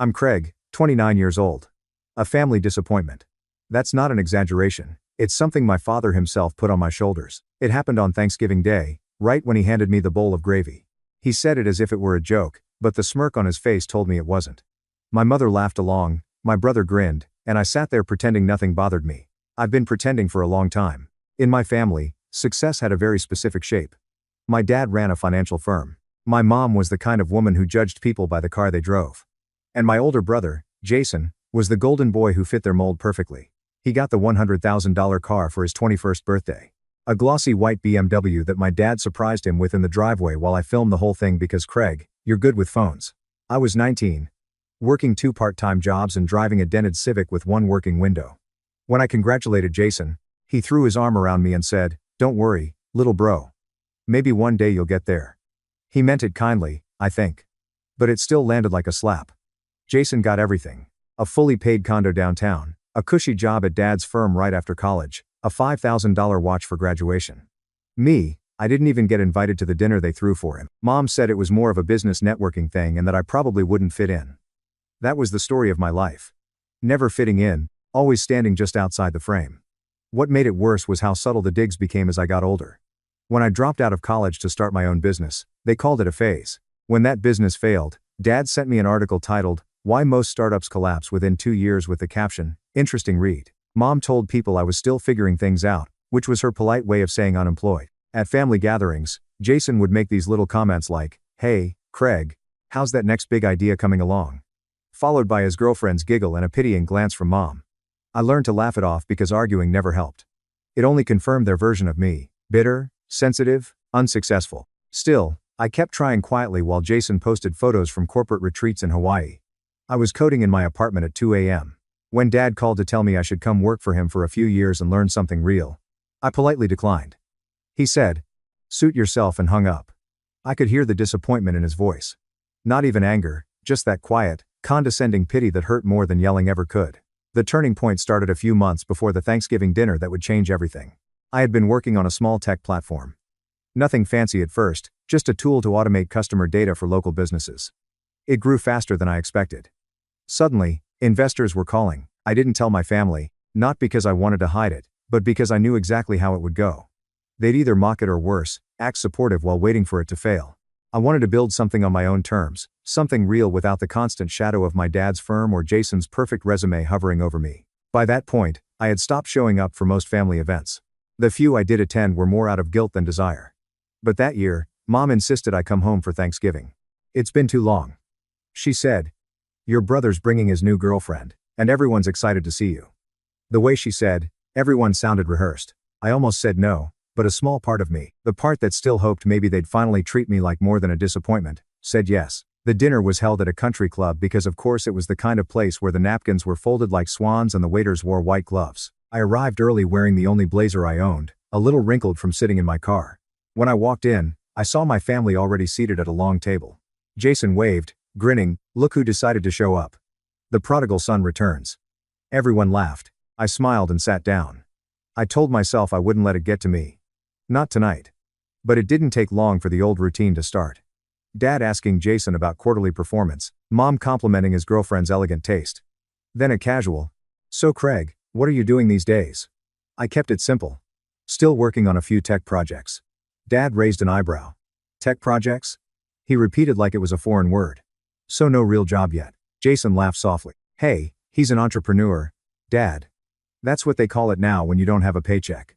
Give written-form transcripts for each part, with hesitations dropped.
I'm Craig, 29 years old. A family disappointment. That's not an exaggeration. It's something my father himself put on my shoulders. It happened on Thanksgiving Day, right when he handed me the bowl of gravy. He said it as if it were a joke, but the smirk on his face told me it wasn't. My mother laughed along, my brother grinned, and I sat there pretending nothing bothered me. I've been pretending for a long time. In my family, success had a very specific shape. My dad ran a financial firm. My mom was the kind of woman who judged people by the car they drove. And my older brother, Jason, was the golden boy who fit their mold perfectly. He got the $100,000 car for his 21st birthday. A glossy white BMW that my dad surprised him with in the driveway while I filmed the whole thing because Craig, you're good with phones. I was 19. Working 2 part-time jobs and driving a dented Civic with 1 working window. When I congratulated Jason, he threw his arm around me and said, "Don't worry, little bro. Maybe one day you'll get there." He meant it kindly, I think. But it still landed like a slap. Jason got everything. A fully paid condo downtown, a cushy job at dad's firm right after college, a $5,000 watch for graduation. Me, I didn't even get invited to the dinner they threw for him. Mom said it was more of a business networking thing and that I probably wouldn't fit in. That was the story of my life. Never fitting in, always standing just outside the frame. What made it worse was how subtle the digs became as I got older. When I dropped out of college to start my own business, they called it a phase. When that business failed, Dad sent me an article titled, "Why Most Startups Collapse Within 2 Years" with the caption, "Interesting read." Mom told people I was still figuring things out, which was her polite way of saying unemployed. At family gatherings, Jason would make these little comments like, "Hey, Craig, how's that next big idea coming along?" Followed by his girlfriend's giggle and a pitying glance from Mom. I learned to laugh it off because arguing never helped. It only confirmed their version of me: bitter, sensitive, unsuccessful. Still, I kept trying quietly while Jason posted photos from corporate retreats in Hawaii. I was coding in my apartment at 2 a.m. when Dad called to tell me I should come work for him for a few years and learn something real. I politely declined. He said, "Suit yourself," and hung up. I could hear the disappointment in his voice. Not even anger, just that quiet, condescending pity that hurt more than yelling ever could. The turning point started a few months before the Thanksgiving dinner that would change everything. I had been working on a small tech platform. Nothing fancy at first, just a tool to automate customer data for local businesses. It grew faster than I expected. Suddenly, investors were calling. I didn't tell my family, not because I wanted to hide it, but because I knew exactly how it would go. They'd either mock it or worse, act supportive while waiting for it to fail. I wanted to build something on my own terms, something real without the constant shadow of my dad's firm or Jason's perfect resume hovering over me. By that point, I had stopped showing up for most family events. The few I did attend were more out of guilt than desire. But that year, Mom insisted I come home for Thanksgiving. "It's been too long," she said. "Your brother's bringing his new girlfriend, and everyone's excited to see you." The way she said, everyone sounded rehearsed. I almost said no, but a small part of me, the part that still hoped maybe they'd finally treat me like more than a disappointment, said yes. The dinner was held at a country club because of course it was the kind of place where the napkins were folded like swans and the waiters wore white gloves. I arrived early wearing the only blazer I owned, a little wrinkled from sitting in my car. When I walked in, I saw my family already seated at a long table. Jason waved, grinning, "Look who decided to show up. The prodigal son returns." Everyone laughed. I smiled and sat down. I told myself I wouldn't let it get to me. Not tonight. But it didn't take long for the old routine to start. Dad asking Jason about quarterly performance, Mom complimenting his girlfriend's elegant taste. Then a casual, "So Craig, what are you doing these days?" I kept it simple. "Still working on a few tech projects." Dad raised an eyebrow. "Tech projects?" He repeated like it was a foreign word. "So no real job yet?" Jason laughed softly. "Hey, he's an entrepreneur, Dad. That's what they call it now when you don't have a paycheck."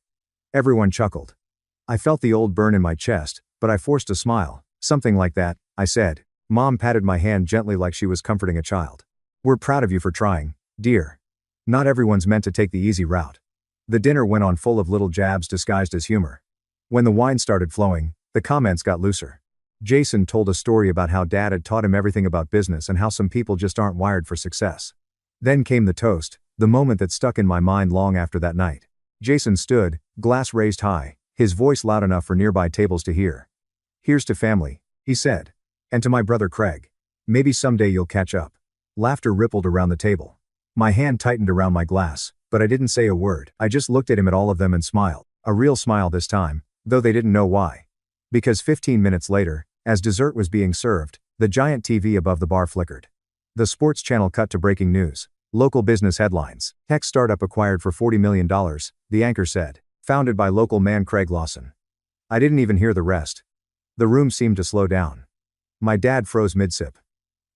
Everyone chuckled. I felt the old burn in my chest, but I forced a smile. "Something like that," I said. Mom patted my hand gently like she was comforting a child. "We're proud of you for trying, dear. Not everyone's meant to take the easy route." The dinner went on full of little jabs disguised as humor. When the wine started flowing, the comments got looser. Jason told a story about how Dad had taught him everything about business and how some people just aren't wired for success. Then came the toast, the moment that stuck in my mind long after that night. Jason stood, glass raised high, his voice loud enough for nearby tables to hear. "Here's to family," he said. "And to my brother Craig. Maybe someday you'll catch up." Laughter rippled around the table. My hand tightened around my glass, but I didn't say a word. I just looked at him at all of them and smiled. A real smile this time, though they didn't know why. Because 15 minutes later, as dessert was being served, the giant TV above the bar flickered. The sports channel cut to breaking news. Local business headlines. Tech startup acquired for $40 million, the anchor said. Founded by local man Craig Lawson. I didn't even hear the rest. The room seemed to slow down. My dad froze mid-sip.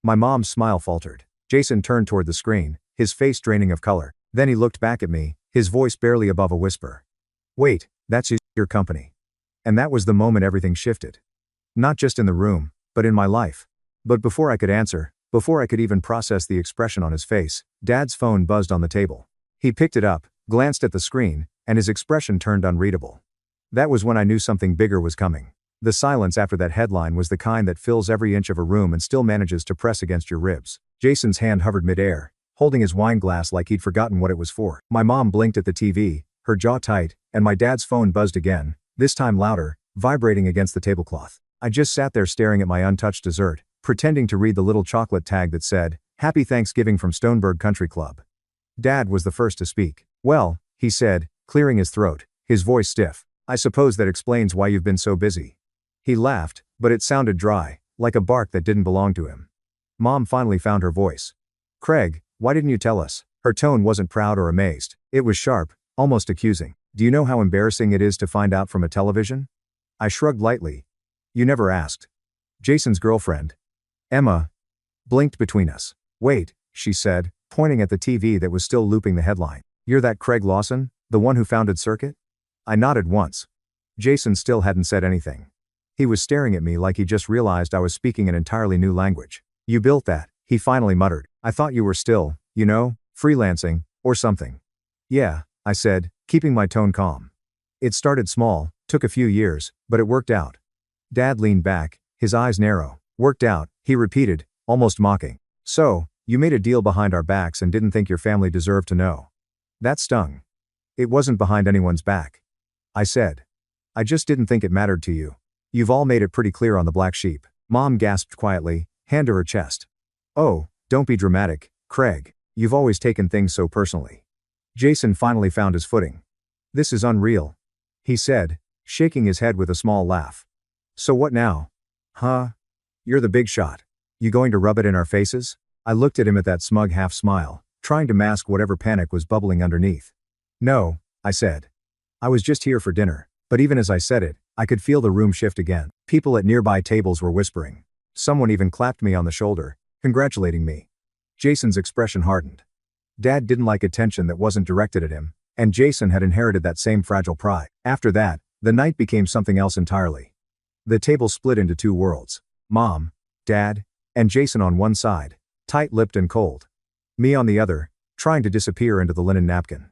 My mom's smile faltered. Jason turned toward the screen, his face draining of color. Then he looked back at me, his voice barely above a whisper. Wait, that's your company. And that was the moment everything shifted. Not just in the room, but in my life. But before I could answer, before I could even process the expression on his face, Dad's phone buzzed on the table. He picked it up, glanced at the screen, and his expression turned unreadable. That was when I knew something bigger was coming. The silence after that headline was the kind that fills every inch of a room and still manages to press against your ribs. Jason's hand hovered midair, holding his wine glass like he'd forgotten what it was for. My mom blinked at the TV, her jaw tight, and my dad's phone buzzed again, this time louder, vibrating against the tablecloth. I just sat there staring at my untouched dessert, pretending to read the little chocolate tag that said, "Happy Thanksgiving from Stoneburg Country Club." Dad was the first to speak. Well, he said, clearing his throat, his voice stiff. I suppose that explains why you've been so busy. He laughed, but it sounded dry, like a bark that didn't belong to him. Mom finally found her voice. Craig, why didn't you tell us? Her tone wasn't proud or amazed. It was sharp, almost accusing. Do you know how embarrassing it is to find out from a television? I shrugged lightly. You never asked. Jason's girlfriend, Emma, blinked between us. Wait, she said, pointing at the TV that was still looping the headline. You're that Craig Lawson, the one who founded Circuit? I nodded once. Jason still hadn't said anything. He was staring at me like he just realized I was speaking an entirely new language. You built that, he finally muttered. I thought you were still, freelancing, or something. Yeah, I said, keeping my tone calm. It started small, took a few years, but it worked out. Dad leaned back, his eyes narrow. Worked out, he repeated, almost mocking. So, you made a deal behind our backs and didn't think your family deserved to know. That stung. It wasn't behind anyone's back. I said. I just didn't think it mattered to you. You've all made it pretty clear on the black sheep. Mom gasped quietly, hand to her chest. Oh, don't be dramatic, Craig. You've always taken things so personally. Jason finally found his footing. This is unreal, he said, shaking his head with a small laugh. So what now? Huh? You're the big shot. You going to rub it in our faces? I looked at him at that smug half smile, trying to mask whatever panic was bubbling underneath. No, I said. I was just here for dinner, but even as I said it, I could feel the room shift again. People at nearby tables were whispering. Someone even clapped me on the shoulder, congratulating me. Jason's expression hardened. Dad didn't like attention that wasn't directed at him, and Jason had inherited that same fragile pride. After that, the night became something else entirely. The table split into two worlds. Mom, Dad, and Jason on one side, tight-lipped and cold. Me on the other, trying to disappear into the linen napkin.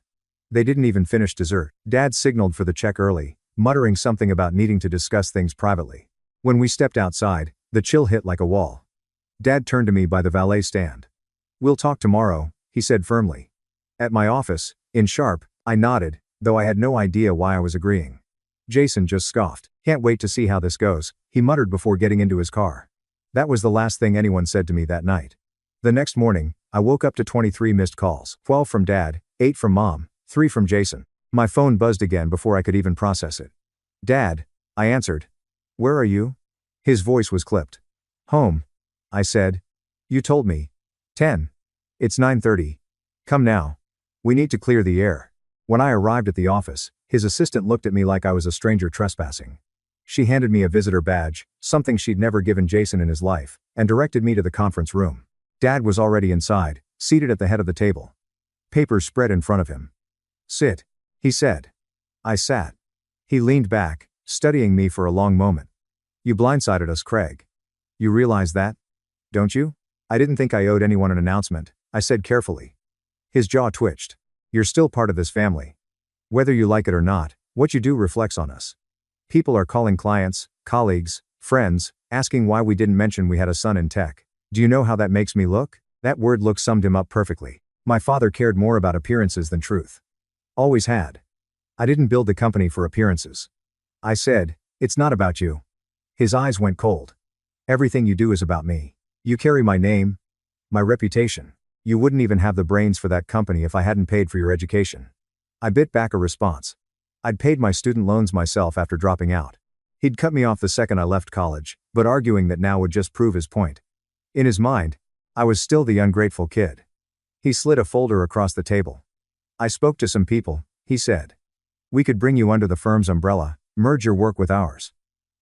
They didn't even finish dessert. Dad signaled for the check early, muttering something about needing to discuss things privately. When we stepped outside, the chill hit like a wall. Dad turned to me by the valet stand. We'll talk tomorrow, he said firmly. At my office, in Sharp, I nodded, though I had no idea why I was agreeing. Jason just scoffed. Can't wait to see how this goes, he muttered before getting into his car. That was the last thing anyone said to me that night. The next morning, I woke up to 23 missed calls. 12 from Dad, 8 from Mom, 3 from Jason. My phone buzzed again before I could even process it. Dad, I answered. Where are you? His voice was clipped. Home, I said. You told me. 10. It's 9:30. Come now. We need to clear the air. When I arrived at the office, his assistant looked at me like I was a stranger trespassing. She handed me a visitor badge, something she'd never given Jason in his life, and directed me to the conference room. Dad was already inside, seated at the head of the table. Papers spread in front of him. Sit, he said. I sat. He leaned back, studying me for a long moment. You blindsided us, Craig. You realize that? Don't you? I didn't think I owed anyone an announcement, I said carefully. His jaw twitched. You're still part of this family. Whether you like it or not, what you do reflects on us. People are calling clients, colleagues, friends, asking why we didn't mention we had a son in tech. Do you know how that makes me look? That word look summed him up perfectly. My father cared more about appearances than truth. Always had. I didn't build the company for appearances. I said, it's not about you. His eyes went cold. Everything you do is about me. You carry my name, my reputation. You wouldn't even have the brains for that company if I hadn't paid for your education. I bit back a response. I'd paid my student loans myself after dropping out. He'd cut me off the second I left college, but arguing that now would just prove his point. In his mind, I was still the ungrateful kid. He slid a folder across the table. I spoke to some people, he said. We could bring you under the firm's umbrella, merge your work with ours.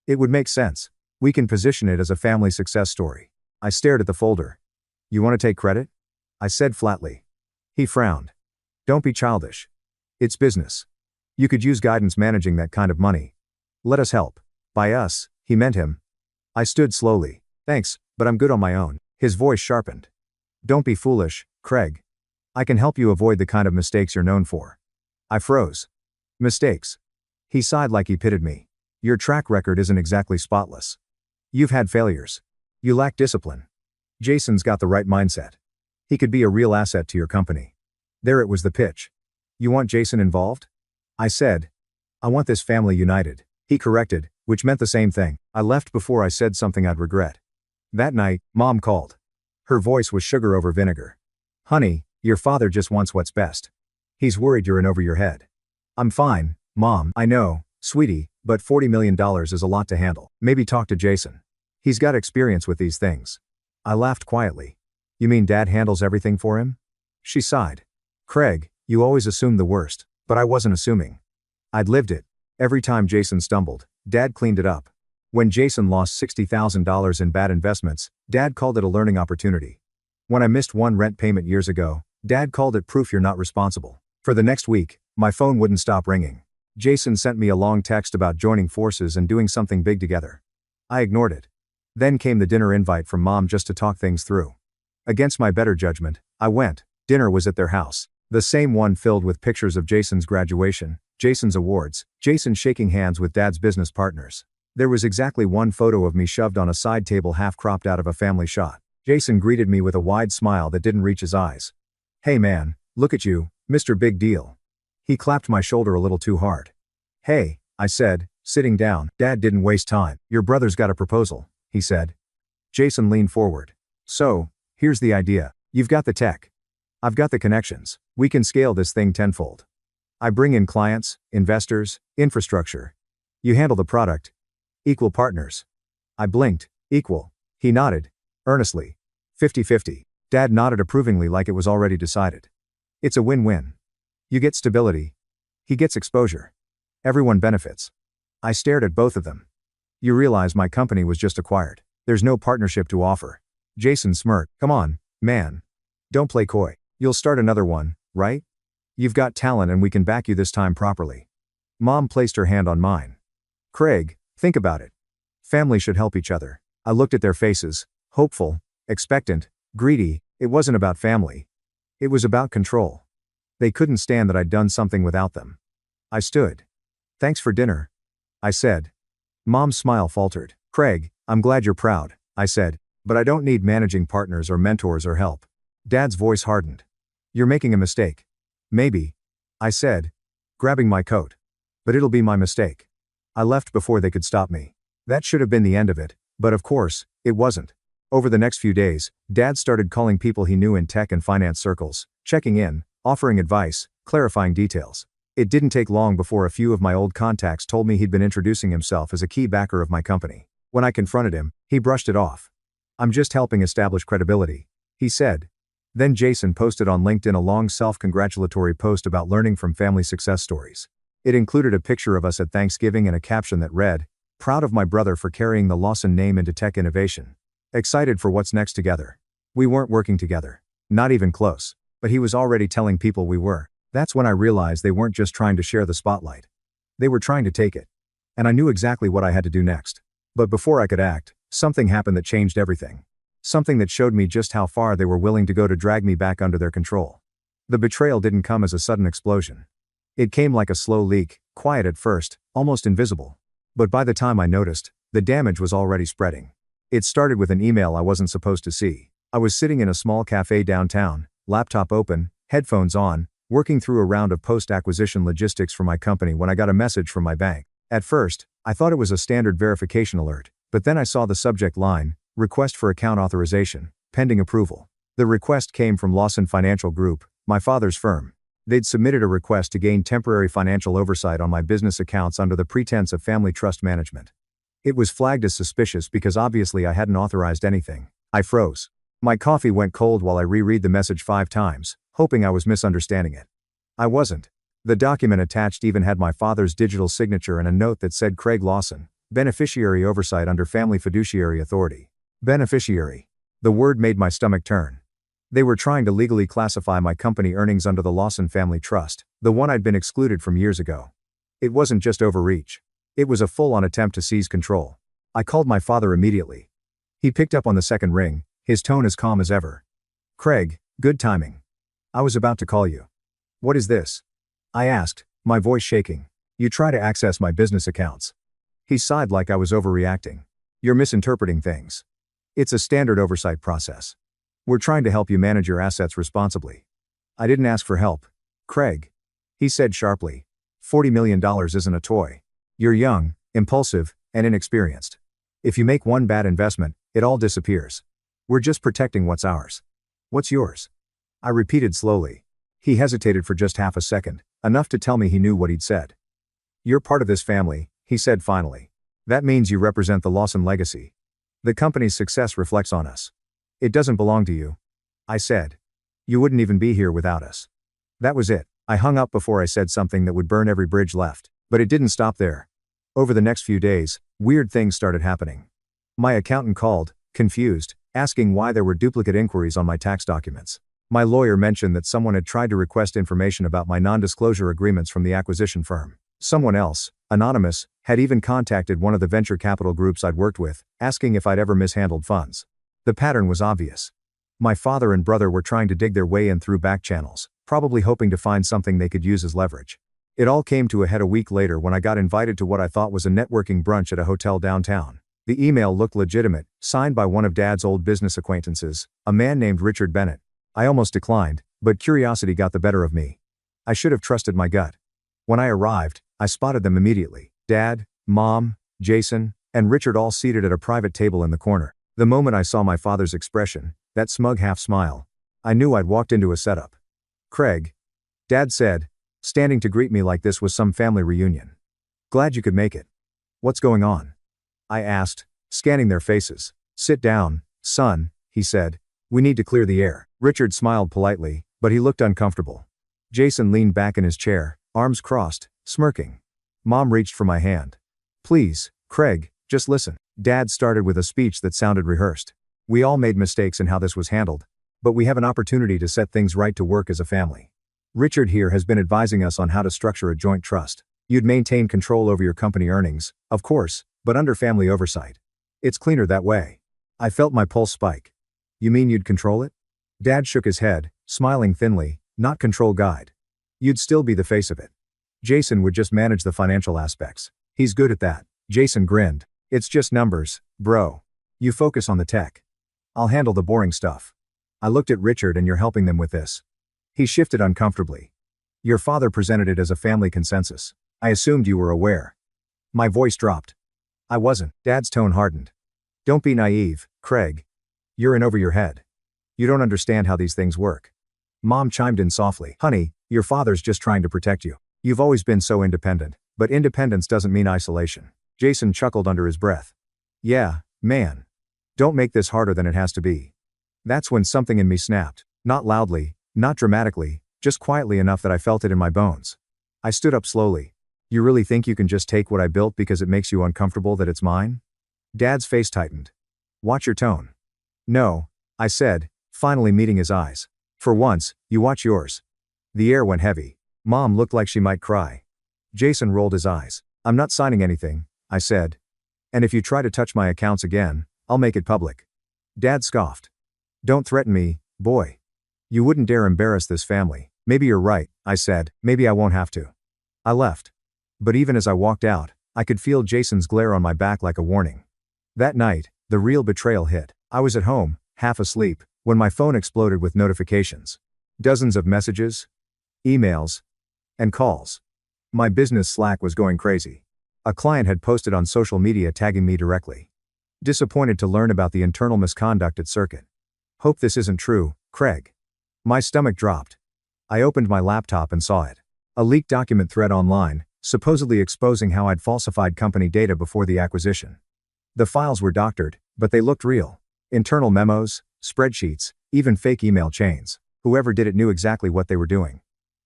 It would make sense. We can position it as a family success story. I stared at the folder. You want to take credit? I said flatly. He frowned. Don't be childish. It's business. You could use guidance managing that kind of money. Let us help. By us, he meant him. I stood slowly. Thanks, but I'm good on my own. His voice sharpened. Don't be foolish, Craig. I can help you avoid the kind of mistakes you're known for. I froze. Mistakes. He sighed like he pitied me. Your track record isn't exactly spotless. You've had failures. You lack discipline. Jason's got the right mindset. He could be a real asset to your company. There it was the pitch. You want Jason involved? I said. I want this family united. He corrected, which meant the same thing. I left before I said something I'd regret. That night, Mom called. Her voice was sugar over vinegar. Honey, your father just wants what's best. He's worried you're in over your head. I'm fine, Mom. I know, sweetie, but $40 million is a lot to handle. Maybe talk to Jason. He's got experience with these things. I laughed quietly. You mean Dad handles everything for him? She sighed. Craig, you always assume the worst, but I wasn't assuming. I'd lived it. Every time Jason stumbled, Dad cleaned it up. When Jason lost $60,000 in bad investments, Dad called it a learning opportunity. When I missed one rent payment years ago, Dad called it proof you're not responsible. For the next week, my phone wouldn't stop ringing. Jason sent me a long text about joining forces and doing something big together. I ignored it. Then came the dinner invite from Mom just to talk things through. Against my better judgment, I went. Dinner was at their house. The same one filled with pictures of Jason's graduation, Jason's awards, Jason shaking hands with Dad's business partners. There was exactly one photo of me shoved on a side table half cropped out of a family shot. Jason greeted me with a wide smile that didn't reach his eyes. Hey man, look at you, Mr. Big Deal. He clapped my shoulder a little too hard. Hey, I said, sitting down. Dad didn't waste time. Your brother's got a proposal, he said. Jason leaned forward. So, here's the idea. You've got the tech. I've got the connections. We can scale this thing tenfold. I bring in clients, investors, infrastructure. You handle the product. Equal partners. I blinked. Equal. He nodded. Earnestly. 50-50. Dad nodded approvingly like it was already decided. It's a win-win. You get stability. He gets exposure. Everyone benefits. I stared at both of them. You realize my company was just acquired. There's no partnership to offer. Jason smirked. Come on, man. Don't play coy. You'll start another one, right? You've got talent and we can back you this time properly. Mom placed her hand on mine. Craig, think about it. Family should help each other. I looked at their faces, hopeful, expectant, greedy. It wasn't about family. It was about control. They couldn't stand that I'd done something without them. I stood. Thanks for dinner, I said. Mom's smile faltered. Craig, I'm glad you're proud, I said, but I don't need managing partners or mentors or help. Dad's voice hardened. You're making a mistake. Maybe, I said, grabbing my coat. But it'll be my mistake. I left before they could stop me. That should have been the end of it, but of course, it wasn't. Over the next few days, Dad started calling people he knew in tech and finance circles, checking in, offering advice, clarifying details. It didn't take long before a few of my old contacts told me he'd been introducing himself as a key backer of my company. When I confronted him, he brushed it off. I'm just helping establish credibility, he said. Then Jason posted on LinkedIn a long self-congratulatory post about learning from family success stories. It included a picture of us at Thanksgiving and a caption that read, "Proud of my brother for carrying the Lawson name into tech innovation. Excited for what's next together." We weren't working together. Not even close. But he was already telling people we were. That's when I realized they weren't just trying to share the spotlight. They were trying to take it. And I knew exactly what I had to do next. But before I could act, something happened that changed everything. Something that showed me just how far they were willing to go to drag me back under their control. The betrayal didn't come as a sudden explosion. It came like a slow leak, quiet at first, almost invisible. But by the time I noticed, the damage was already spreading. It started with an email I wasn't supposed to see. I was sitting in a small cafe downtown, laptop open, headphones on, working through a round of post-acquisition logistics for my company when I got a message from my bank. At first, I thought it was a standard verification alert, but then I saw the subject line, "Request for account authorization, pending approval." The request came from Lawson Financial Group, my father's firm. They'd submitted a request to gain temporary financial oversight on my business accounts under the pretense of family trust management. It was flagged as suspicious because obviously I hadn't authorized anything. I froze. My coffee went cold while I reread the message 5 times, hoping I was misunderstanding it. I wasn't. The document attached even had my father's digital signature and a note that said Craig Lawson, beneficiary oversight under Family Fiduciary Authority. Beneficiary. The word made my stomach turn. They were trying to legally classify my company earnings under the Lawson Family Trust, the one I'd been excluded from years ago. It wasn't just overreach. It was a full-on attempt to seize control. I called my father immediately. He picked up on the second ring, his tone as calm as ever. Craig, good timing. I was about to call you. What is this? I asked, my voice shaking. You try to access my business accounts. He sighed like I was overreacting. You're misinterpreting things. It's a standard oversight process. We're trying to help you manage your assets responsibly. I didn't ask for help. Craig. He said sharply. $40 million isn't a toy. You're young, impulsive, and inexperienced. If you make one bad investment, it all disappears. We're just protecting what's ours. What's yours? I repeated slowly. He hesitated for just half a second, enough to tell me he knew what he'd said. You're part of this family, he said finally. That means you represent the Lawson legacy. The company's success reflects on us. It doesn't belong to you. I said. You wouldn't even be here without us. That was it. I hung up before I said something that would burn every bridge left. But it didn't stop there. Over the next few days, weird things started happening. My accountant called, confused, asking why there were duplicate inquiries on my tax documents. My lawyer mentioned that someone had tried to request information about my non-disclosure agreements from the acquisition firm. Someone else, anonymous, had even contacted one of the venture capital groups I'd worked with, asking if I'd ever mishandled funds. The pattern was obvious. My father and brother were trying to dig their way in through back channels, probably hoping to find something they could use as leverage. It all came to a head a week later when I got invited to what I thought was a networking brunch at a hotel downtown. The email looked legitimate, signed by one of Dad's old business acquaintances, a man named Richard Bennett. I almost declined, but curiosity got the better of me. I should have trusted my gut. When I arrived, I spotted them immediately. Dad, Mom, Jason, and Richard all seated at a private table in the corner. The moment I saw my father's expression, that smug half-smile, I knew I'd walked into a setup. Craig. Dad said, standing to greet me like this was some family reunion. Glad you could make it. What's going on? I asked, scanning their faces. Sit down, son, he said. We need to clear the air. Richard smiled politely, but he looked uncomfortable. Jason leaned back in his chair, arms crossed, smirking. Mom reached for my hand. Please, Craig, just listen. Dad started with a speech that sounded rehearsed. We all made mistakes in how this was handled, but we have an opportunity to set things right to work as a family. Richard here has been advising us on how to structure a joint trust. You'd maintain control over your company earnings, of course, but under family oversight. It's cleaner that way. I felt my pulse spike. You mean you'd control it? Dad shook his head, smiling thinly. Not control guide. You'd still be the face of it. Jason would just manage the financial aspects. He's good at that. Jason grinned. It's just numbers, bro. You focus on the tech. I'll handle the boring stuff. I looked at Richard and you're helping them with this. He shifted uncomfortably. Your father presented it as a family consensus. I assumed you were aware. My voice dropped. I wasn't. Dad's tone hardened. Don't be naive, Craig. You're in over your head. You don't understand how these things work. Mom chimed in softly. Honey, your father's just trying to protect you. You've always been so independent, but independence doesn't mean isolation. Jason chuckled under his breath. Yeah, man. Don't make this harder than it has to be. That's when something in me snapped. Not loudly, not dramatically, just quietly enough that I felt it in my bones. I stood up slowly. You really think you can just take what I built because it makes you uncomfortable that it's mine? Dad's face tightened. Watch your tone. No, I said, finally meeting his eyes. For once, you watch yours. The air went heavy. Mom looked like she might cry. Jason rolled his eyes. I'm not signing anything, I said. And if you try to touch my accounts again, I'll make it public. Dad scoffed. Don't threaten me, boy. You wouldn't dare embarrass this family. Maybe you're right, I said. Maybe I won't have to. I left. But even as I walked out, I could feel Jason's glare on my back like a warning. That night, the real betrayal hit. I was at home, half asleep, when my phone exploded with notifications. Dozens of messages, emails, and calls. My business Slack was going crazy. A client had posted on social media tagging me directly. Disappointed to learn about the internal misconduct at Circuit. Hope this isn't true, Craig. My stomach dropped. I opened my laptop and saw it. A leaked document thread online, supposedly exposing how I'd falsified company data before the acquisition. The files were doctored, but they looked real. Internal memos, spreadsheets, even fake email chains. Whoever did it knew exactly what they were doing.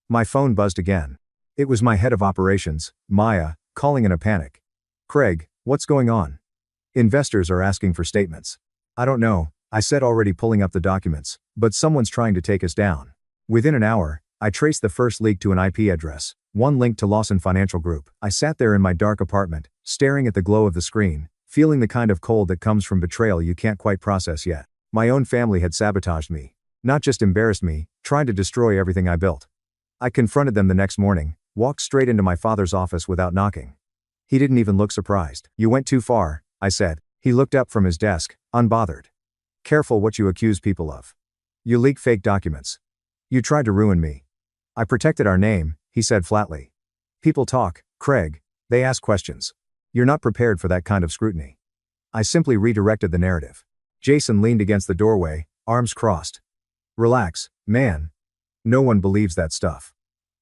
My phone buzzed again. It was my head of operations, Maya, calling in a panic. Craig, what's going on? Investors are asking for statements. I don't know, I said, already pulling up the documents, but someone's trying to take us down. Within an hour, I traced the first leak to an IP address, one linked to Lawson Financial Group. I sat there in my dark apartment, staring at the glow of the screen, feeling the kind of cold that comes from betrayal you can't quite process yet. My own family had sabotaged me. Not just embarrassed me, trying to destroy everything I built. I confronted them the next morning, walked straight into my father's office without knocking. He didn't even look surprised. You went too far, I said. He looked up from his desk, unbothered. Careful what you accuse people of. You leaked fake documents. You tried to ruin me. I protected our name, he said flatly. People talk, Craig. They ask questions. You're not prepared for that kind of scrutiny. I simply redirected the narrative. Jason leaned against the doorway, arms crossed. Relax, man. No one believes that stuff.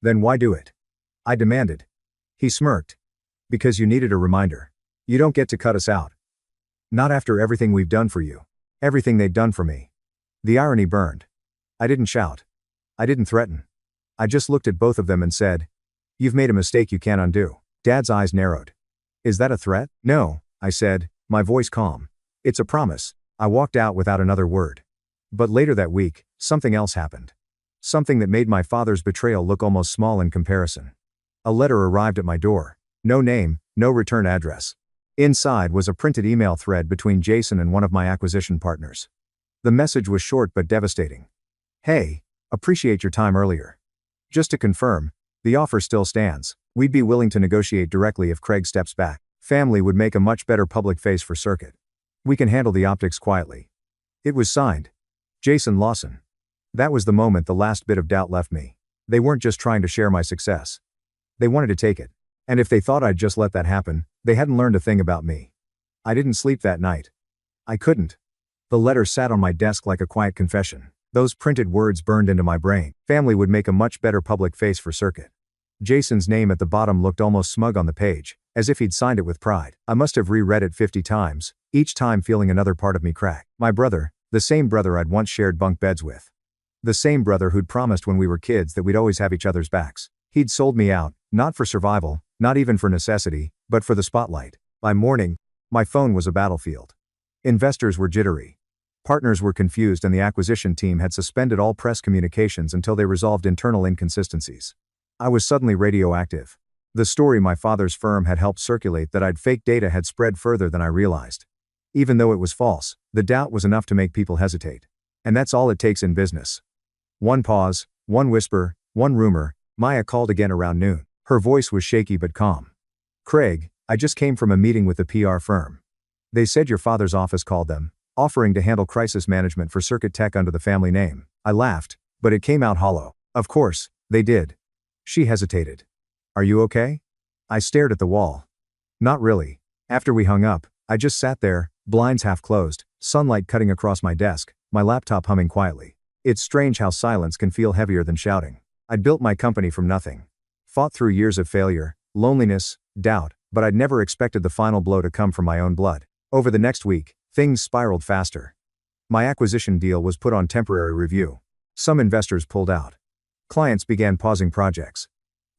Then why do it? I demanded. He smirked. Because you needed a reminder. You don't get to cut us out. Not after everything we've done for you. Everything they'd done for me. The irony burned. I didn't shout. I didn't threaten. I just looked at both of them and said, "You've made a mistake you can't undo." Dad's eyes narrowed. Is that a threat? No, I said, my voice calm. It's a promise. I walked out without another word. But later that week, something else happened. Something that made my father's betrayal look almost small in comparison. A letter arrived at my door. No name, no return address. Inside was a printed email thread between Jason and one of my acquisition partners. The message was short but devastating. Hey, appreciate your time earlier. Just to confirm, the offer still stands. We'd be willing to negotiate directly if Craig steps back. Family would make a much better public face for Circuit. We can handle the optics quietly. It was signed. Jason Lawson. That was the moment the last bit of doubt left me. They weren't just trying to share my success. They wanted to take it. And if they thought I'd just let that happen, they hadn't learned a thing about me. I didn't sleep that night. I couldn't. The letter sat on my desk like a quiet confession. Those printed words burned into my brain. Family would make a much better public face for Circuit. Jason's name at the bottom looked almost smug on the page, as if he'd signed it with pride. I must have reread it 50 times, each time feeling another part of me crack. My brother, the same brother I'd once shared bunk beds with. The same brother who'd promised when we were kids that we'd always have each other's backs. He'd sold me out, not for survival, not even for necessity, but for the spotlight. By morning, my phone was a battlefield. Investors were jittery. Partners were confused and the acquisition team had suspended all press communications until they resolved internal inconsistencies. I was suddenly radioactive. The story my father's firm had helped circulate that I'd faked data had spread further than I realized. Even though it was false, the doubt was enough to make people hesitate. And that's all it takes in business. One pause, one whisper, one rumor. Maya called again around noon. Her voice was shaky but calm. Craig, I just came from a meeting with the PR firm. They said your father's office called them, offering to handle crisis management for Circuit Tech under the family name. I laughed, but it came out hollow. Of course, they did. She hesitated. Are you okay? I stared at the wall. Not really. After we hung up, I just sat there, blinds half closed, sunlight cutting across my desk, my laptop humming quietly. It's strange how silence can feel heavier than shouting. I'd built my company from nothing. Fought through years of failure, loneliness, doubt, but I'd never expected the final blow to come from my own blood. Over the next week, things spiraled faster. My acquisition deal was put on temporary review. Some investors pulled out. Clients began pausing projects.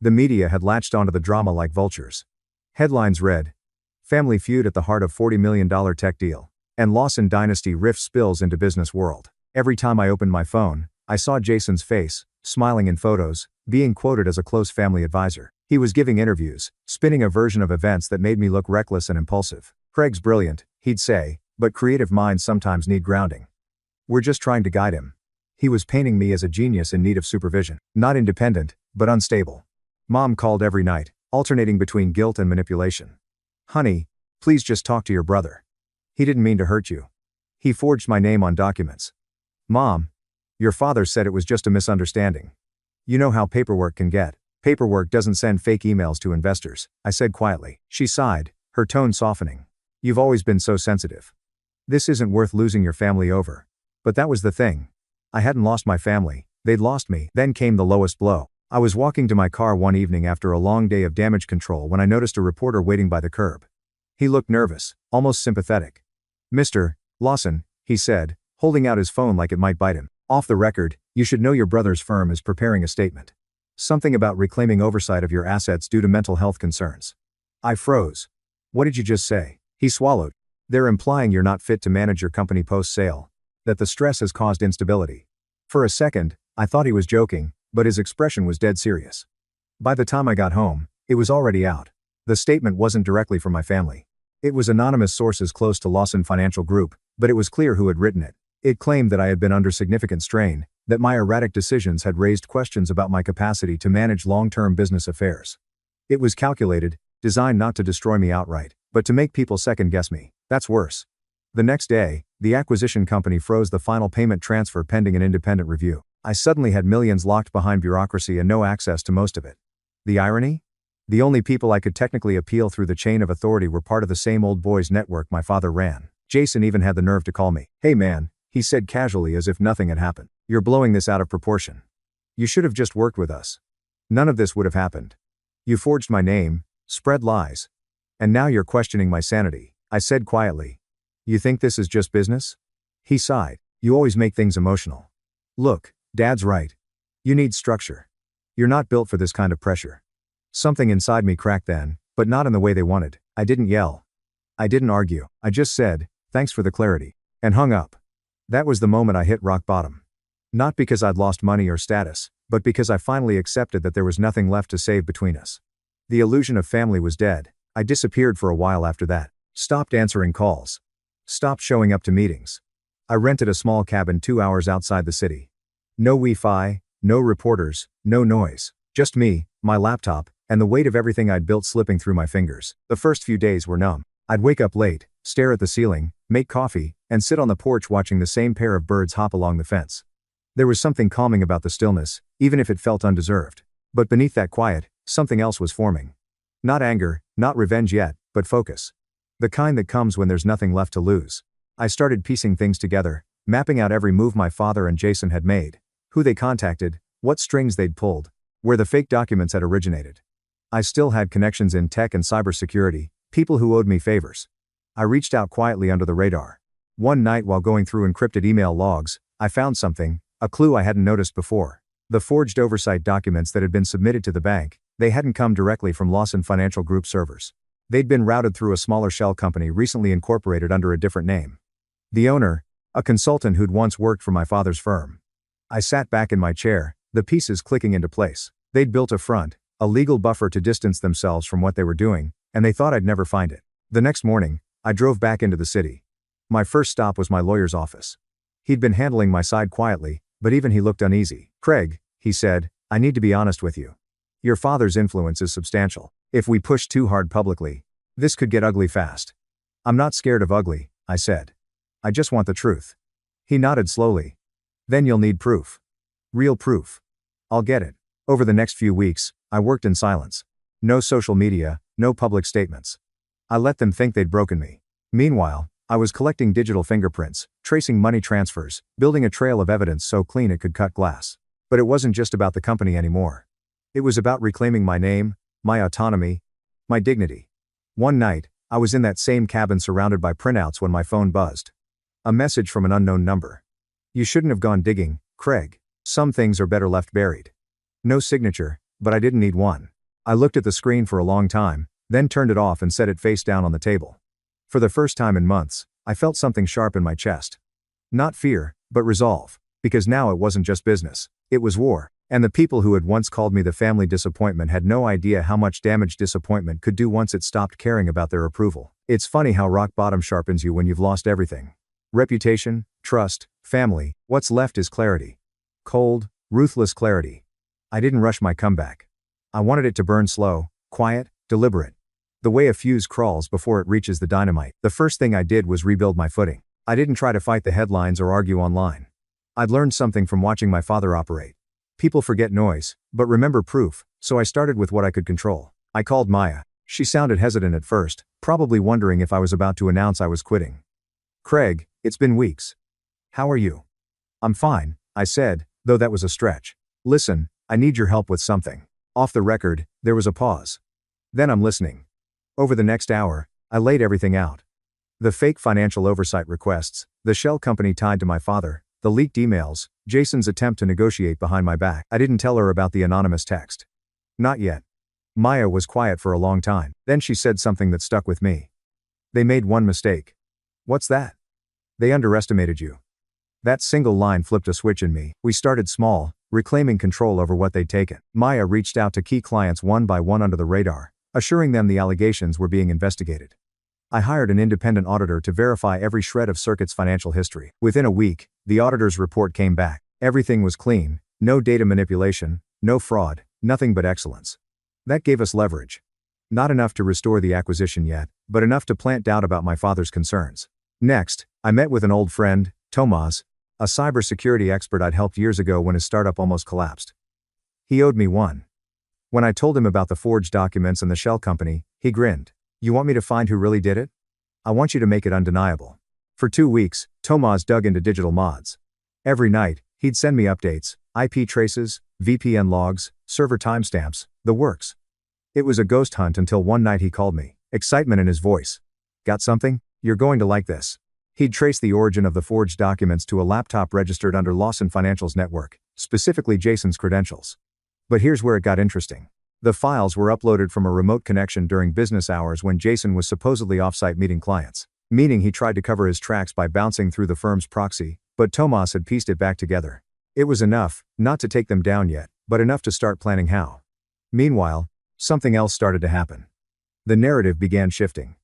The media had latched onto the drama like vultures. Headlines read, "Family feud at the heart of $40 million tech deal," and Lawson Dynasty rift spills into business world. Every time I opened my phone, I saw Jason's face, smiling in photos, being quoted as a close family advisor. He was giving interviews, spinning a version of events that made me look reckless and impulsive. Craig's brilliant, he'd say, but creative minds sometimes need grounding. We're just trying to guide him. He was painting me as a genius in need of supervision. Not independent, but unstable. Mom called every night, alternating between guilt and manipulation. Honey, please just talk to your brother. He didn't mean to hurt you. He forged my name on documents. Mom, your father said it was just a misunderstanding. You know how paperwork can get. Paperwork doesn't send fake emails to investors, I said quietly. She sighed, her tone softening. You've always been so sensitive. This isn't worth losing your family over. But that was the thing. I hadn't lost my family, they'd lost me. Then came the lowest blow. I was walking to my car one evening after a long day of damage control when I noticed a reporter waiting by the curb. He looked nervous, almost sympathetic. Mr. Lawson, he said, holding out his phone like it might bite him. Off the record, you should know your brother's firm is preparing a statement. Something about reclaiming oversight of your assets due to mental health concerns. I froze. What did you just say? He swallowed. They're implying you're not fit to manage your company post-sale. That the stress has caused instability. For a second, I thought he was joking, but his expression was dead serious. By the time I got home, it was already out. The statement wasn't directly from my family. It was anonymous sources close to Lawson Financial Group, but it was clear who had written it. It claimed that I had been under significant strain, that my erratic decisions had raised questions about my capacity to manage long-term business affairs. It was calculated, designed not to destroy me outright, but to make people second-guess me. That's worse. The next day, the acquisition company froze the final payment transfer pending an independent review. I suddenly had millions locked behind bureaucracy and no access to most of it. The irony? The only people I could technically appeal through the chain of authority were part of the same old boys network my father ran. Jason even had the nerve to call me. "Hey man," he said casually as if nothing had happened. "You're blowing this out of proportion. You should have just worked with us. None of this would have happened. You forged my name, spread lies. And now you're questioning my sanity." I said quietly. "You think this is just business?" He sighed. "You always make things emotional. Look, Dad's right. You need structure. You're not built for this kind of pressure." Something inside me cracked then, but not in the way they wanted. I didn't yell. I didn't argue. I just said, "Thanks for the clarity," and hung up. That was the moment I hit rock bottom. Not because I'd lost money or status, but because I finally accepted that there was nothing left to save between us. The illusion of family was dead. I disappeared for a while after that. Stopped answering calls. Stopped showing up to meetings. I rented a small cabin 2 hours outside the city. No Wi-Fi, no reporters, no noise. Just me, my laptop, and the weight of everything I'd built slipping through my fingers. The first few days were numb. I'd wake up late, stare at the ceiling, make coffee, and sit on the porch watching the same pair of birds hop along the fence. There was something calming about the stillness, even if it felt undeserved. But beneath that quiet, something else was forming. Not anger, not revenge yet, but focus. The kind that comes when there's nothing left to lose. I started piecing things together, mapping out every move my father and Jason had made, who they contacted, what strings they'd pulled, where the fake documents had originated. I still had connections in tech and cybersecurity, people who owed me favors. I reached out quietly under the radar. One night while going through encrypted email logs, I found something, a clue I hadn't noticed before. The forged oversight documents that had been submitted to the bank, they hadn't come directly from Lawson Financial Group servers. They'd been routed through a smaller shell company recently incorporated under a different name. The owner, a consultant who'd once worked for my father's firm. I sat back in my chair, the pieces clicking into place. They'd built a front, a legal buffer to distance themselves from what they were doing, and they thought I'd never find it. The next morning, I drove back into the city. My first stop was my lawyer's office. He'd been handling my side quietly, but even he looked uneasy. "Craig," he said, "I need to be honest with you. Your father's influence is substantial. If we push too hard publicly, this could get ugly fast." "I'm not scared of ugly," I said. "I just want the truth." He nodded slowly. "Then you'll need proof. Real proof." "I'll get it." Over the next few weeks, I worked in silence. No social media, no public statements. I let them think they'd broken me. Meanwhile, I was collecting digital fingerprints, tracing money transfers, building a trail of evidence so clean it could cut glass. But it wasn't just about the company anymore. It was about reclaiming my name, my autonomy, my dignity. One night, I was in that same cabin surrounded by printouts when my phone buzzed. A message from an unknown number. "You shouldn't have gone digging, Craig. Some things are better left buried." No signature, but I didn't need one. I looked at the screen for a long time, then turned it off and set it face down on the table. For the first time in months, I felt something sharp in my chest. Not fear, but resolve. Because now it wasn't just business. It was war. And the people who had once called me the family disappointment had no idea how much damage disappointment could do once it stopped caring about their approval. It's funny how rock bottom sharpens you when you've lost everything. Reputation, trust, family, what's left is clarity. Cold, ruthless clarity. I didn't rush my comeback. I wanted it to burn slow, quiet, deliberate. The way a fuse crawls before it reaches the dynamite. The first thing I did was rebuild my footing. I didn't try to fight the headlines or argue online. I'd learned something from watching my father operate. People forget noise, but remember proof, so I started with what I could control. I called Maya. She sounded hesitant at first, probably wondering if I was about to announce I was quitting. "Craig, it's been weeks. How are you?" "I'm fine," I said, though that was a stretch. "Listen, I need your help with something." Off the record, there was a pause. "Then I'm listening." Over the next hour, I laid everything out. The fake financial oversight requests, The shell company tied to my father, the leaked emails, Jason's attempt to negotiate behind my back. I didn't tell her about the anonymous text. Not yet. Maya was quiet for a long time. Then she said something that stuck with me. They made one mistake. What's that? They underestimated you. That single line flipped a switch in me. We started small, reclaiming control over what they'd taken. Maya reached out to key clients one by one under the radar, assuring them the allegations were being investigated. I hired an independent auditor to verify every shred of Circuit's financial history. Within a week, the auditor's report came back. Everything was clean, no data manipulation, no fraud, nothing but excellence. That gave us leverage. Not enough to restore the acquisition yet, but enough to plant doubt about my father's concerns. Next, I met with an old friend, Tomas, a cybersecurity expert I'd helped years ago when his startup almost collapsed. He owed me one. When I told him about the forged documents and the shell company, he grinned. You want me to find who really did it? I want you to make it undeniable. For 2 weeks, Tomas dug into digital mods. Every night, he'd send me updates, IP traces, VPN logs, server timestamps, the works. It was a ghost hunt until one night he called me, excitement in his voice. Got something? You're going to like this. He'd traced the origin of the forged documents to a laptop registered under Lawson Financial's network, specifically Jason's credentials. But here's where it got interesting. The files were uploaded from a remote connection during business hours when Jason was supposedly off-site meeting clients, meaning he tried to cover his tracks by bouncing through the firm's proxy, but Tomas had pieced it back together. It was enough, not to take them down yet, but enough to start planning how. Meanwhile, something else started to happen. The narrative began shifting.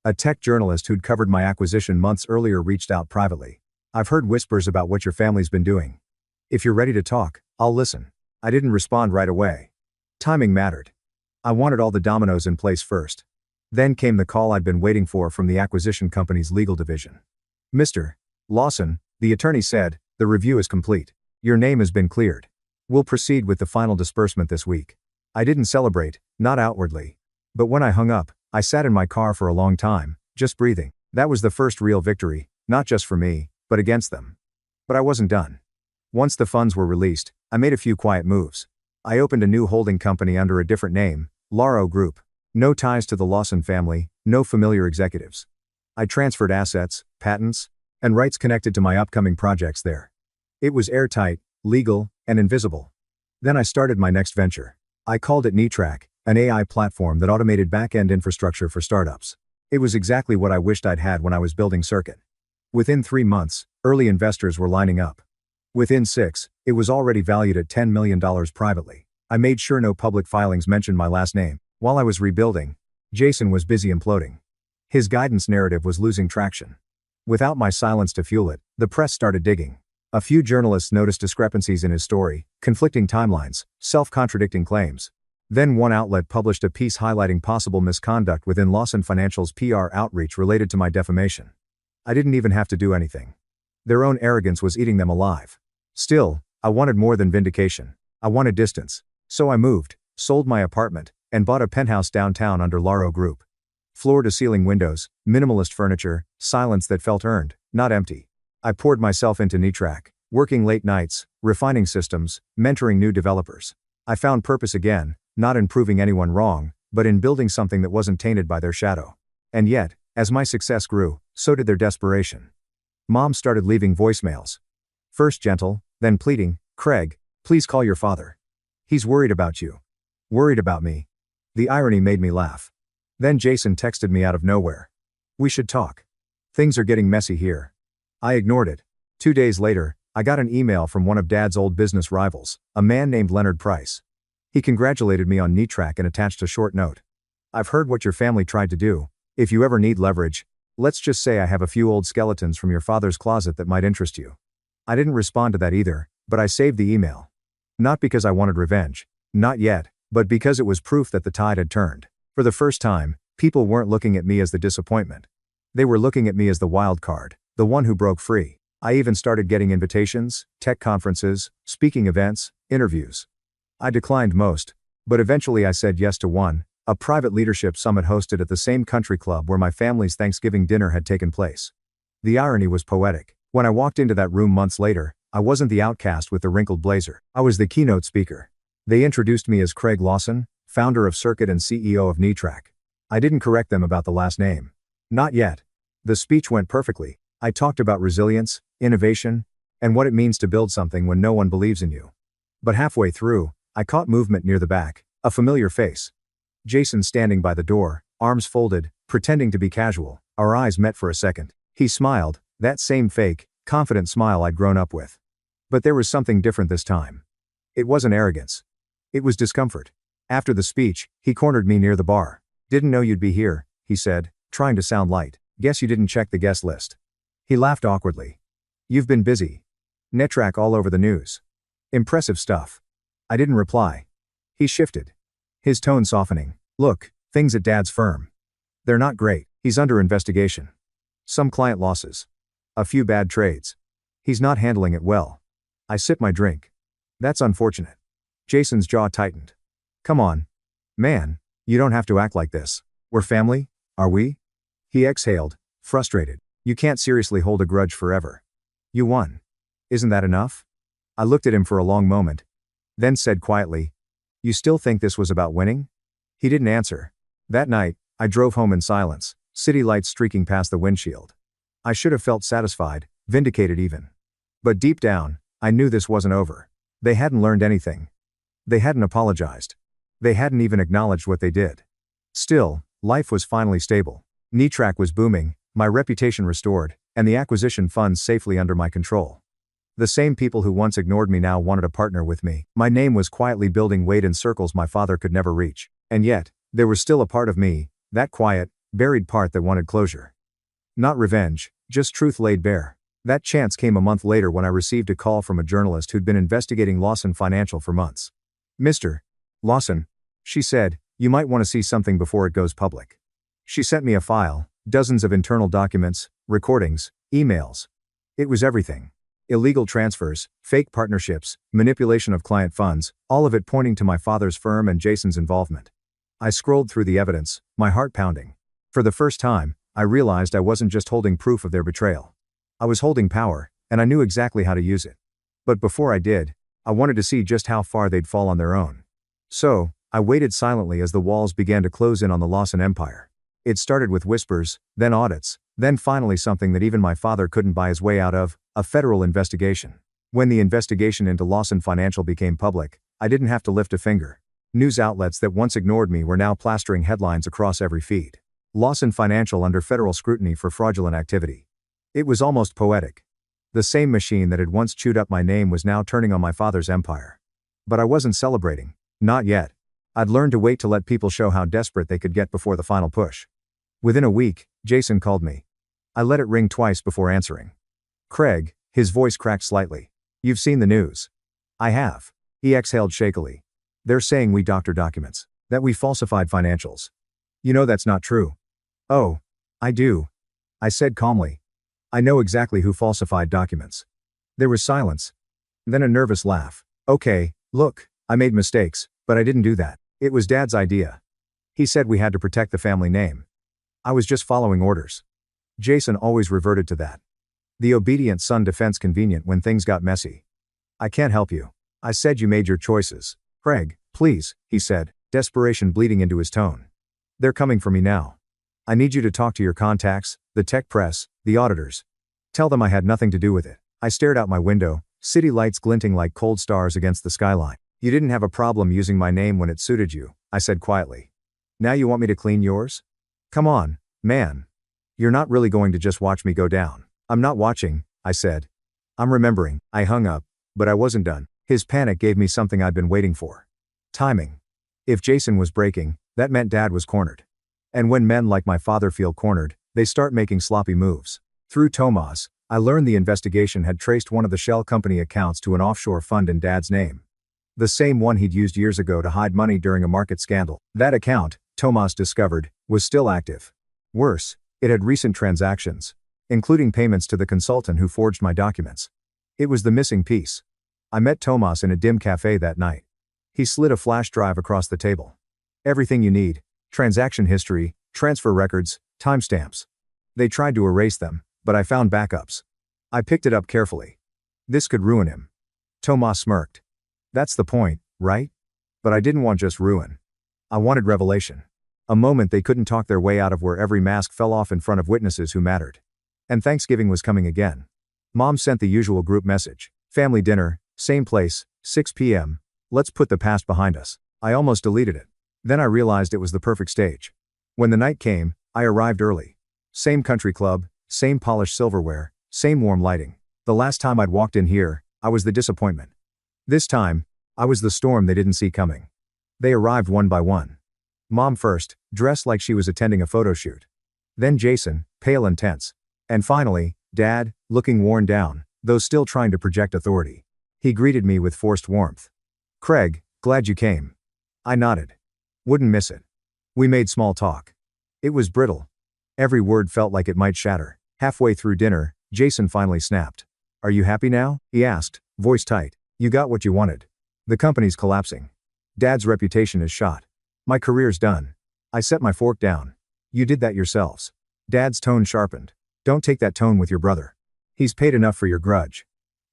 A tech journalist who'd covered my acquisition months earlier reached out privately. I've heard whispers about what your family's been doing. If you're ready to talk, I'll listen. I didn't respond right away. Timing mattered. I wanted all the dominoes in place first. Then came the call I'd been waiting for from the acquisition company's legal division. Mr. Lawson, the attorney said, the review is complete. Your name has been cleared. We'll proceed with the final disbursement this week. I didn't celebrate, not outwardly. But when I hung up, I sat in my car for a long time, just breathing. That was the first real victory, not just for me, but against them. But I wasn't done. Once the funds were released, I made a few quiet moves. I opened a new holding company under a different name, Laro Group. No ties to the Lawson family, no familiar executives. I transferred assets, patents, and rights connected to my upcoming projects there. It was airtight, legal, and invisible. Then I started my next venture. I called it Netrack, an AI platform that automated back-end infrastructure for startups. It was exactly what I wished I'd had when I was building Circuit. Within 3 months, early investors were lining up. Within 6, it was already valued at $10 million privately. I made sure no public filings mentioned my last name. While I was rebuilding, Jason was busy imploding. His guidance narrative was losing traction. Without my silence to fuel it, the press started digging. A few journalists noticed discrepancies in his story, conflicting timelines, self-contradicting claims. Then one outlet published a piece highlighting possible misconduct within Lawson Financial's PR outreach related to my defamation. I didn't even have to do anything. Their own arrogance was eating them alive. Still, I wanted more than vindication. I wanted distance. So I moved, sold my apartment, and bought a penthouse downtown under Laro Group. Floor-to-ceiling windows, minimalist furniture, silence that felt earned, not empty. I poured myself into Netrack, working late nights, refining systems, mentoring new developers. I found purpose again, not in proving anyone wrong, but in building something that wasn't tainted by their shadow. And yet, as my success grew, so did their desperation. Mom started leaving voicemails. First gentle, then pleading, Craig, please call your father. He's worried about you. Worried about me. The irony made me laugh. Then Jason texted me out of nowhere. We should talk. Things are getting messy here. I ignored it. 2 days later, I got an email from one of Dad's old business rivals, a man named Leonard Price. He congratulated me on Netrack and attached a short note. I've heard what your family tried to do. If you ever need leverage, let's just say I have a few old skeletons from your father's closet that might interest you. I didn't respond to that either, but I saved the email. Not because I wanted revenge. Not yet, but because it was proof that the tide had turned. For the first time, people weren't looking at me as the disappointment. They were looking at me as the wild card, the one who broke free. I even started getting invitations, tech conferences, speaking events, interviews. I declined most, but eventually I said yes to one, a private leadership summit hosted at the same country club where my family's Thanksgiving dinner had taken place. The irony was poetic. When I walked into that room months later, I wasn't the outcast with the wrinkled blazer. I was the keynote speaker. They introduced me as Craig Lawson, founder of Circuit and CEO of Netrack. I didn't correct them about the last name. Not yet. The speech went perfectly. I talked about resilience, innovation, and what it means to build something when no one believes in you. But halfway through, I caught movement near the back, a familiar face. Jason standing by the door, arms folded, pretending to be casual. Our eyes met for a second. He smiled, that same fake, confident smile I'd grown up with. But there was something different this time. It wasn't arrogance. It was discomfort. After the speech, he cornered me near the bar. "Didn't know you'd be here," he said, trying to sound light. "Guess you didn't check the guest list." He laughed awkwardly. "You've been busy. Netrack all over the news. Impressive stuff." I didn't reply. He shifted, his tone softening. "Look, things at Dad's firm. They're not great. He's under investigation. Some client losses. A few bad trades. He's not handling it well." I sipped my drink. "That's unfortunate." Jason's jaw tightened. "Come on. Man, you don't have to act like this. We're family, are we?" He exhaled, frustrated. "You can't seriously hold a grudge forever. You won. Isn't that enough?" I looked at him for a long moment, then said quietly, "You still think this was about winning?" He didn't answer. That night, I drove home in silence, city lights streaking past the windshield. I should have felt satisfied, vindicated even. But deep down, I knew this wasn't over. They hadn't learned anything. They hadn't apologized. They hadn't even acknowledged what they did. Still, life was finally stable. Netrack was booming, my reputation restored, and the acquisition funds safely under my control. The same people who once ignored me now wanted to partner with me. My name was quietly building weight in circles my father could never reach. And yet, there was still a part of me, that quiet, buried part that wanted closure. Not revenge, just truth laid bare. That chance came a month later when I received a call from a journalist who'd been investigating Lawson Financial for months. "Mr. Lawson," she said, "you might want to see something before it goes public." She sent me a file, dozens of internal documents, recordings, emails. It was everything. Illegal transfers, fake partnerships, manipulation of client funds, all of it pointing to my father's firm and Jason's involvement. I scrolled through the evidence, my heart pounding. For the first time, I realized I wasn't just holding proof of their betrayal. I was holding power, and I knew exactly how to use it. But before I did, I wanted to see just how far they'd fall on their own. So, I waited silently as the walls began to close in on the Lawson empire. It started with whispers, then audits, then finally something that even my father couldn't buy his way out of, a federal investigation. When the investigation into Lawson Financial became public, I didn't have to lift a finger. News outlets that once ignored me were now plastering headlines across every feed. Lawson Financial under federal scrutiny for fraudulent activity. It was almost poetic. The same machine that had once chewed up my name was now turning on my father's empire. But I wasn't celebrating. Not yet. I'd learned to wait to let people show how desperate they could get before the final push. Within a week, Jason called me. I let it ring twice before answering. "Craig," his voice cracked slightly. "You've seen the news." "I have." He exhaled shakily. "They're saying we doctored documents. That we falsified financials. You know that's not true." "Oh, I do," I said calmly. "I know exactly who falsified documents." There was silence. Then a nervous laugh. "Okay, look, I made mistakes, but I didn't do that. It was Dad's idea. He said we had to protect the family name. I was just following orders." Jason always reverted to that. The obedient son defense convenient when things got messy. "I can't help you. I said you made your choices." "Craig, please," he said, desperation bleeding into his tone. "They're coming for me now. I need you to talk to your contacts, the tech press, the auditors. Tell them I had nothing to do with it." I stared out my window, city lights glinting like cold stars against the skyline. "You didn't have a problem using my name when it suited you," I said quietly. "Now you want me to clean yours? Come on, man. You're not really going to just watch me go down." "I'm not watching," I said. "I'm remembering." I hung up, but I wasn't done. His panic gave me something I'd been waiting for. Timing. If Jason was breaking, that meant Dad was cornered. And when men like my father feel cornered, they start making sloppy moves. Through Tomas, I learned the investigation had traced one of the shell company accounts to an offshore fund in Dad's name. The same one he'd used years ago to hide money during a market scandal. That account, Tomas discovered, was still active. Worse, it had recent transactions, including payments to the consultant who forged my documents. It was the missing piece. I met Tomas in a dim cafe that night. He slid a flash drive across the table. "Everything you need. Transaction history, transfer records, timestamps." They tried to erase them, but I found backups. I picked it up carefully. This could ruin him. Tomas smirked. "That's the point, right?" But I didn't want just ruin. I wanted revelation. A moment they couldn't talk their way out of where every mask fell off in front of witnesses who mattered. And Thanksgiving was coming again. Mom sent the usual group message. Family dinner, same place, 6 p.m. Let's put the past behind us. I almost deleted it. Then I realized it was the perfect stage. When the night came, I arrived early. Same country club, same polished silverware, same warm lighting. The last time I'd walked in here, I was the disappointment. This time, I was the storm they didn't see coming. They arrived one by one. Mom first, dressed like she was attending a photo shoot. Then Jason, pale and tense. And finally, Dad, looking worn down, though still trying to project authority. He greeted me with forced warmth. "Craig, glad you came." I nodded. Wouldn't miss it. We made small talk. It was brittle. Every word felt like it might shatter. Halfway through dinner, Jason finally snapped. "Are you happy now?" he asked, voice tight. "You got what you wanted. The company's collapsing. Dad's reputation is shot. My career's done." I set my fork down. "You did that yourselves." Dad's tone sharpened. "Don't take that tone with your brother. He's paid enough for your grudge."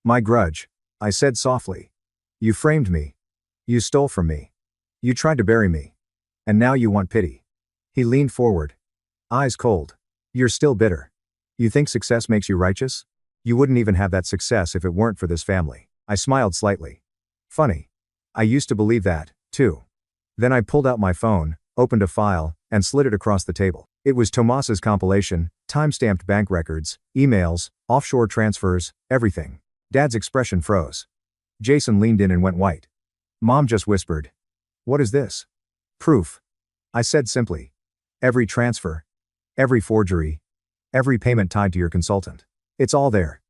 "My grudge," I said softly. "You framed me. You stole from me. You tried to bury me. And now you want pity." He leaned forward. Eyes cold. "You're still bitter. You think success makes you righteous? You wouldn't even have that success if it weren't for this family." I smiled slightly. Funny. I used to believe that, too. Then I pulled out my phone, opened a file, and slid it across the table. It was Tomas's compilation, time-stamped bank records, emails, offshore transfers, everything. Dad's expression froze. Jason leaned in and went white. Mom just whispered, "What is this?" "Proof," I said simply. "Every transfer. Every forgery. Every payment tied to your consultant. It's all there.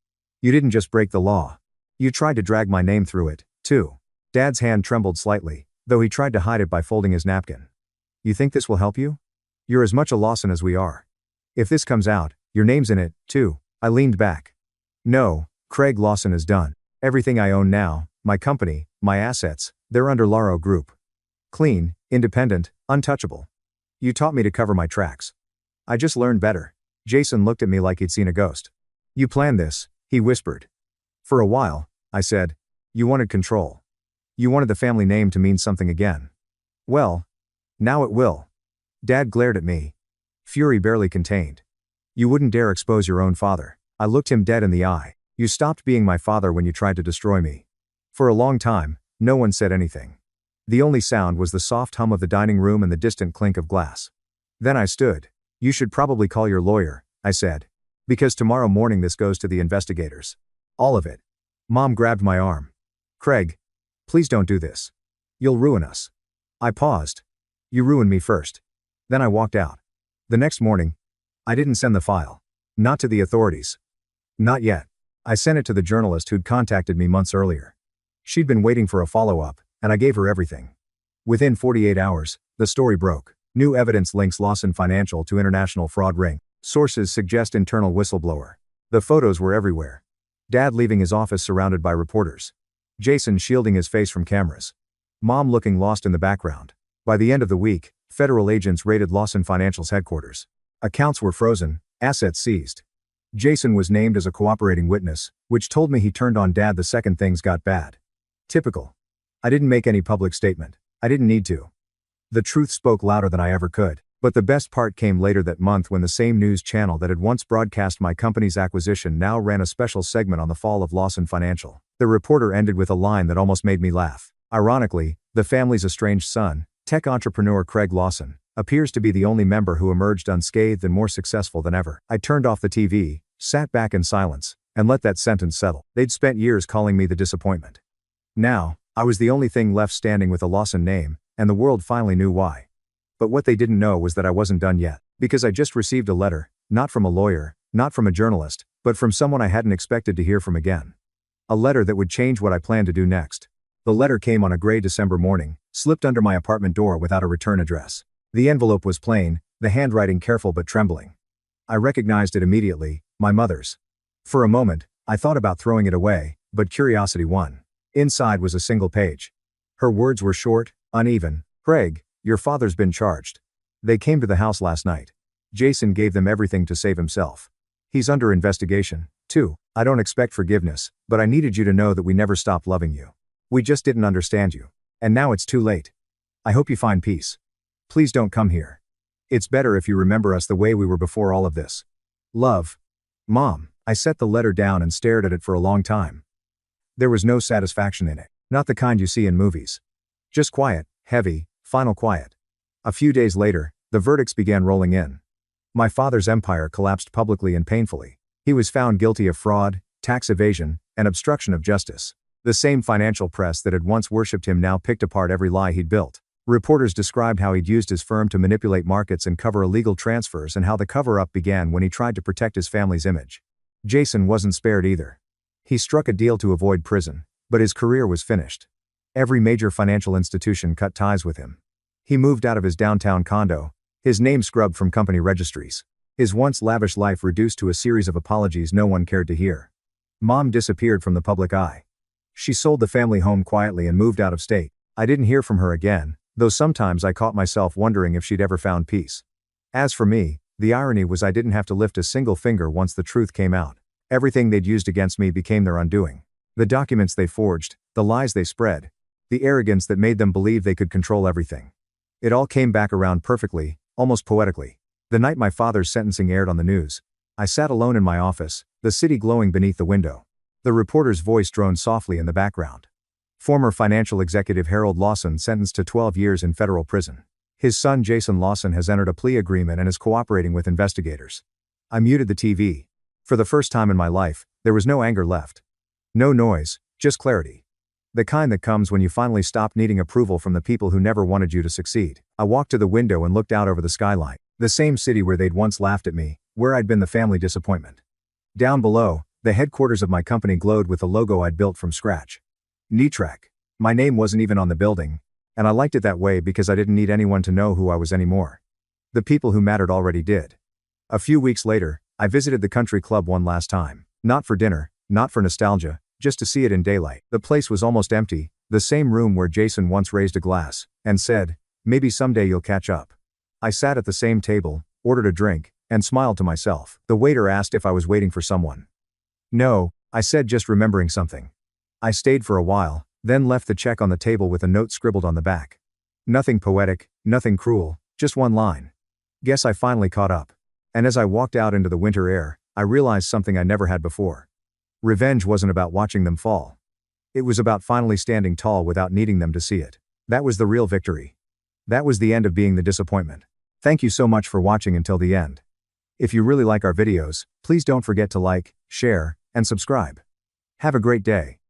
You didn't just break the law. You tried to drag my name through it, too." Dad's hand trembled slightly, though he tried to hide it by folding his napkin. "You think this will help you? You're as much a Lawson as we are. If this comes out, your name's in it, too." I leaned back. "No, Craig Lawson is done. Everything I own now, my company, my assets, they're under Laro Group. Clean, independent, untouchable. You taught me to cover my tracks. I just learned better." Jason looked at me like he'd seen a ghost. "You planned this," he whispered. "For a while," I said. "You wanted control. You wanted the family name to mean something again. Well, now it will." Dad glared at me. Fury barely contained. "You wouldn't dare expose your own father." I looked him dead in the eye. "You stopped being my father when you tried to destroy me." For a long time, no one said anything. The only sound was the soft hum of the dining room and the distant clink of glass. Then I stood. "You should probably call your lawyer," I said. "Because tomorrow morning this goes to the investigators. All of it." Mom grabbed my arm. "Craig, please don't do this. You'll ruin us." I paused. "You ruined me first." Then I walked out. The next morning, I didn't send the file. Not to the authorities. Not yet. I sent it to the journalist who'd contacted me months earlier. She'd been waiting for a follow-up, and I gave her everything. Within 48 hours, the story broke. New evidence links Lawson Financial to international fraud ring. Sources suggest internal whistleblower. The photos were everywhere. Dad leaving his office surrounded by reporters. Jason shielding his face from cameras. Mom looking lost in the background. By the end of the week, federal agents raided Lawson Financial's headquarters. Accounts were frozen, assets seized. Jason was named as a cooperating witness, which told me he turned on Dad the second things got bad. Typical. I didn't make any public statement. I didn't need to. The truth spoke louder than I ever could. But the best part came later that month when the same news channel that had once broadcast my company's acquisition now ran a special segment on the fall of Lawson Financial. The reporter ended with a line that almost made me laugh. Ironically, the family's estranged son, tech entrepreneur Craig Lawson, appears to be the only member who emerged unscathed and more successful than ever. I turned off the TV, sat back in silence, and let that sentence settle. They'd spent years calling me the disappointment. Now, I was the only thing left standing with a Lawson name, and the world finally knew why. But what they didn't know was that I wasn't done yet. Because I just received a letter, not from a lawyer, not from a journalist, but from someone I hadn't expected to hear from again. A letter that would change what I planned to do next. The letter came on a gray December morning, slipped under my apartment door without a return address. The envelope was plain, the handwriting careful but trembling. I recognized it immediately, my mother's. For a moment, I thought about throwing it away, but curiosity won. Inside was a single page. Her words were short, uneven. "Craig, your father's been charged. They came to the house last night. Jason gave them everything to save himself. He's under investigation, too. I don't expect forgiveness, but I needed you to know that we never stopped loving you. We just didn't understand you. And now it's too late. I hope you find peace. Please don't come here. It's better if you remember us the way we were before all of this. Love." Mom, I set the letter down and stared at it for a long time. There was no satisfaction in it. Not the kind you see in movies. Just quiet, heavy, final quiet. A few days later, the verdicts began rolling in. My father's empire collapsed publicly and painfully. He was found guilty of fraud, tax evasion, and obstruction of justice. The same financial press that had once worshipped him now picked apart every lie he'd built. Reporters described how he'd used his firm to manipulate markets and cover illegal transfers, and how the cover-up began when he tried to protect his family's image. Jason wasn't spared either. He struck a deal to avoid prison, but his career was finished. Every major financial institution cut ties with him. He moved out of his downtown condo, his name scrubbed from company registries. His once lavish life reduced to a series of apologies no one cared to hear. Mom disappeared from the public eye. She sold the family home quietly and moved out of state. I didn't hear from her again, though sometimes I caught myself wondering if she'd ever found peace. As for me, the irony was I didn't have to lift a single finger once the truth came out. Everything they'd used against me became their undoing. The documents they forged, the lies they spread, the arrogance that made them believe they could control everything. It all came back around perfectly, almost poetically. The night my father's sentencing aired on the news, I sat alone in my office, the city glowing beneath the window. The reporter's voice droned softly in the background. Former financial executive Harold Lawson sentenced to 12 years in federal prison. His son Jason Lawson has entered a plea agreement and is cooperating with investigators. I muted the TV. For the first time in my life, there was no anger left. No noise, just clarity. The kind that comes when you finally stop needing approval from the people who never wanted you to succeed. I walked to the window and looked out over the skyline. The same city where they'd once laughed at me, where I'd been the family disappointment. Down below, the headquarters of my company glowed with the logo I'd built from scratch. Nitrack. My name wasn't even on the building, and I liked it that way because I didn't need anyone to know who I was anymore. The people who mattered already did. A few weeks later, I visited the country club one last time. Not for dinner, not for nostalgia, just to see it in daylight. The place was almost empty, the same room where Jason once raised a glass, and said, "Maybe someday you'll catch up." I sat at the same table, ordered a drink, and smiled to myself. The waiter asked if I was waiting for someone. No, I said, just remembering something. I stayed for a while, then left the check on the table with a note scribbled on the back. Nothing poetic, nothing cruel, just one line. Guess I finally caught up. And as I walked out into the winter air, I realized something I never had before. Revenge wasn't about watching them fall. It was about finally standing tall without needing them to see it. That was the real victory. That was the end of being the disappointment. Thank you so much for watching until the end. If you really like our videos, please don't forget to like, share, and subscribe. Have a great day.